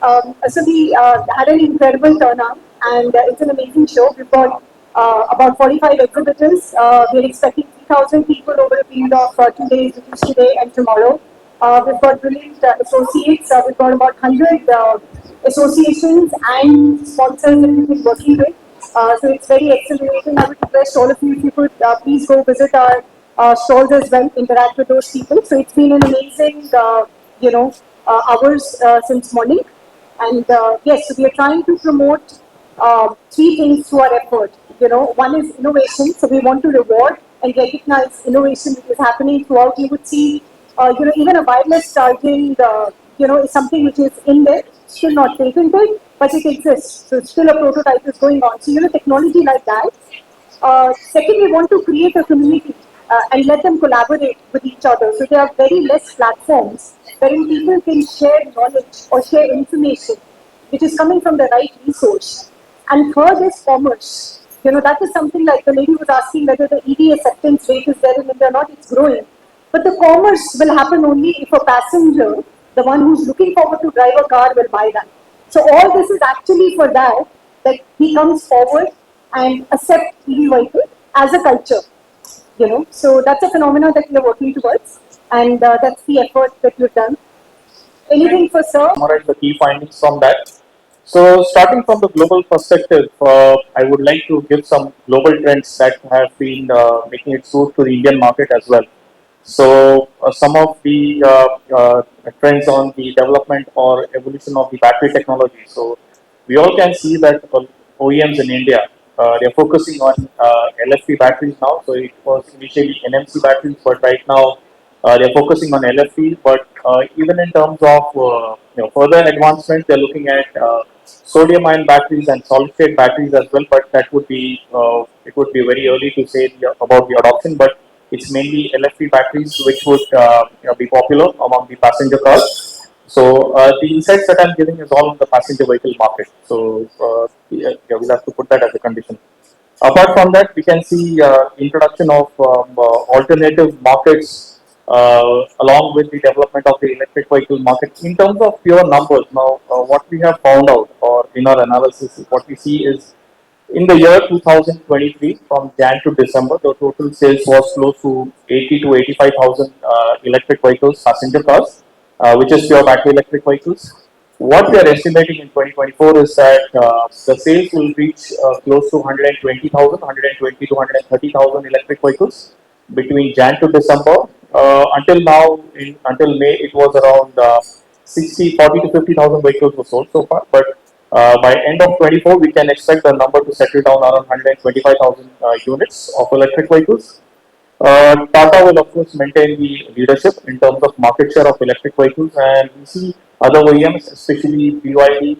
So we had an incredible turnout, and it's an amazing show. We've got about 45 exhibitors. We're expecting 3,000 people over a period of 2 days, which is today and tomorrow. We've got brilliant associates. We've got about 100 associations and sponsors that we've been working with. So it's very exhilarating. I would request all of you, if you could please go visit our stalls as well, interact with those people. So it's been an amazing, hours since morning. And yes, so we are trying to promote three things through our effort. One is innovation. So we want to reward and recognize innovation which is happening throughout. You would see, even a wireless charging, is something which is in there, still not patented, but it exists. So still a prototype is going on. So, technology like that. Second, we want to create a community and let them collaborate with each other. So there are very less platforms wherein people can share knowledge or share information which is coming from the right resource. And third is commerce. That is something like the lady was asking whether the EV acceptance rate is there in India or not. It's growing. But the commerce will happen only if a passenger, the one who's looking forward to drive a car, will buy that. So all this is actually for that he comes forward and accept EV vehicle as a culture. So that's a phenomenon that we are working towards, and that's the effort that we've done. Anything for sir? Summarize the key findings from that. So, starting from the global perspective, I would like to give some global trends that have been making its way to the Indian market as well. So, some of the trends on the development or evolution of the battery technology. So, we all can see that OEMs in India they're focusing on LFP batteries now. So, it was initially NMC batteries, but right now they're focusing on LFP. But even in terms of further advancement, they're looking at sodium ion batteries and solid state batteries as well. But that would be it would be very early to say about the adoption. But it's mainly LFP batteries which would be popular among the passenger cars. So the insights that I'm giving is all on the passenger vehicle market. So we'll have to put that as a condition. Apart from that, we can see introduction of alternative markets along with the development of the electric vehicle market. In terms of pure numbers, now what we have found out or in our analysis, what we see is in the year 2023, from Jan to December, the total sales was close to 80 to 85,000 electric vehicles, passenger cars, which is pure battery electric vehicles. What we are estimating in 2024 is that the sales will reach close to 120,000, 120 to 130,000 electric vehicles between Jan to December. Until now, until May, it was around 40 to 50,000 vehicles were sold so far. But by end of 24, we can expect the number to settle down around 125,000 units of electric vehicles. Tata will of course maintain the leadership in terms of market share of electric vehicles, and we see other OEMs, especially BYD,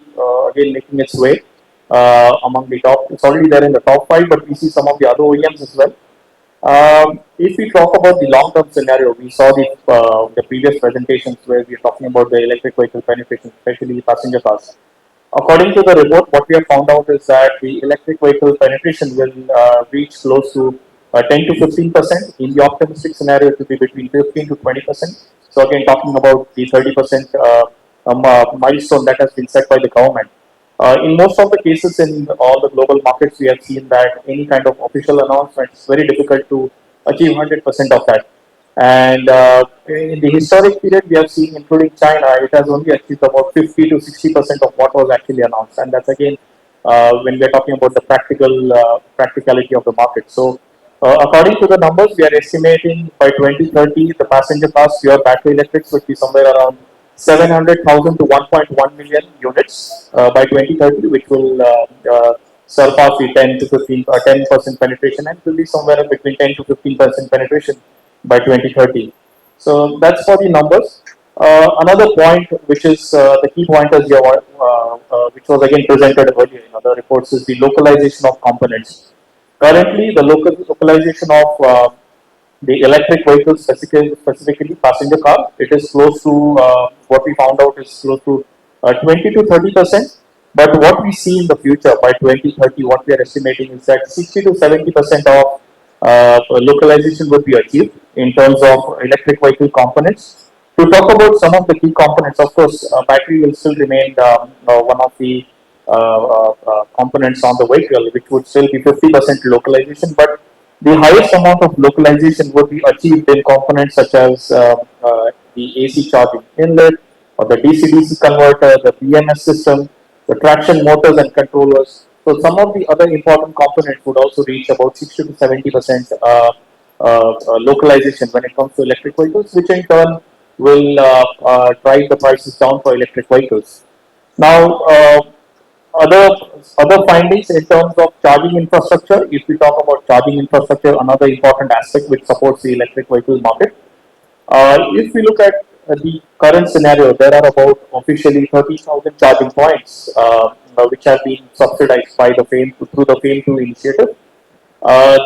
again making its way among the top. It's already there in the top five, but we see some of the other OEMs as well. If we talk about the long-term scenario, we saw the previous presentations where we are talking about the electric vehicle penetration, especially passenger cars. According to the report, what we have found out is that the electric vehicle penetration will reach close to 10 to 15%. In the optimistic scenario, it will be between 15 to 20%. So again, talking about the 30% milestone that has been set by the government. In most of the cases in all the global markets, we have seen that any kind of official announcement is very difficult to achieve 100% of that. And in the historic period, we have seen, including China, it has only achieved about 50 to 60% of what was actually announced. And that's again when we are talking about the practicality of the market. So, according to the numbers, we are estimating by 2030, the passenger cars, pure battery electrics, would be somewhere around 700,000 to 1.1 million units by 2030, which will surpass the 10 to 10% penetration, and will be somewhere between 10 to 15% penetration by 2030. So that's for the numbers. Another point, which is the key pointers here, which was again presented earlier in other reports, is the localization of components. Currently, the localization of the electric vehicles, specifically passenger car, it is close to what we found out is close to 20 to 30%. But what we see in the future by 2030, what we are estimating is that 60 to 70% of localization would be achieved in terms of electric vehicle components. To talk about some of the key components, of course, battery will still remain one of the components on the vehicle, which would still be 50% localization, but the highest amount of localization would be achieved in components such as the AC charging inlet, or the DC-DC converter, the BMS system, the traction motors and controllers. So some of the other important components would also reach about 60 to 70% localization when it comes to electric vehicles, which in turn will drive the prices down for electric vehicles. Now, other other findings in terms of charging infrastructure. If we talk about charging infrastructure, another important aspect which supports the electric vehicle market. If we look at the current scenario, there are about officially 30,000 charging points which have been subsidized by the FAME through the FAME 2 initiative.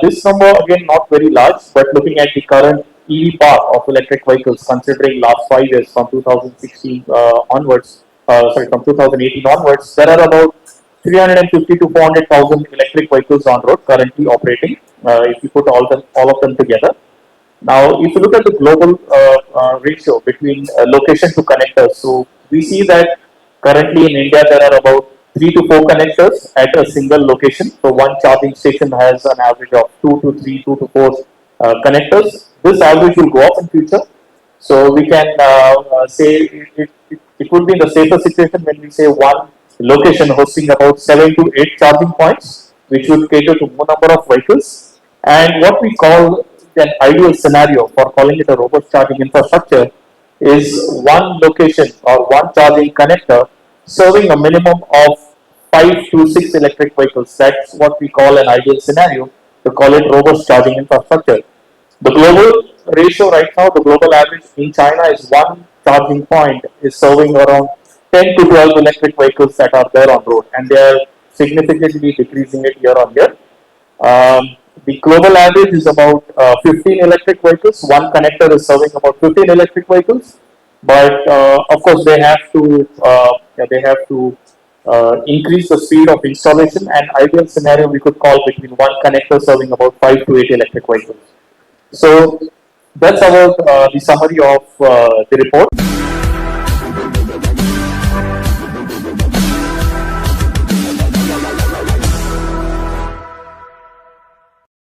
This number again not very large, but looking at the current EV park of electric vehicles, considering last 5 years from 2016 onwards, from 2018 onwards, there are about 350 to 400,000 electric vehicles on road currently operating. If you put all of them together. Now, if you look at the global ratio between location to connectors, so we see that currently in India there are about 3 to 4 connectors at a single location. So one charging station has an average of 2 to 3, 2 to 4 connectors. This average will go up in future. So we can say it would be in the safer situation when we say one location hosting about 7 to 8 charging points, which would cater to more number of vehicles. And what we call an ideal scenario for calling it a robust charging infrastructure is one location or one charging connector serving a minimum of 5 to 6 electric vehicles. That's what we call an ideal scenario to call it robust charging infrastructure. The global ratio right now, the global average in China is one charging point is serving around 10 to 12 electric vehicles that are there on road, and they are significantly decreasing it year on year. The global average is about 15 electric vehicles. One connector is serving about 15 electric vehicles, but of course they have to increase the speed of installation. And ideal scenario we could call between one connector serving about 5 to 8 electric vehicles. So that's about the summary of the report.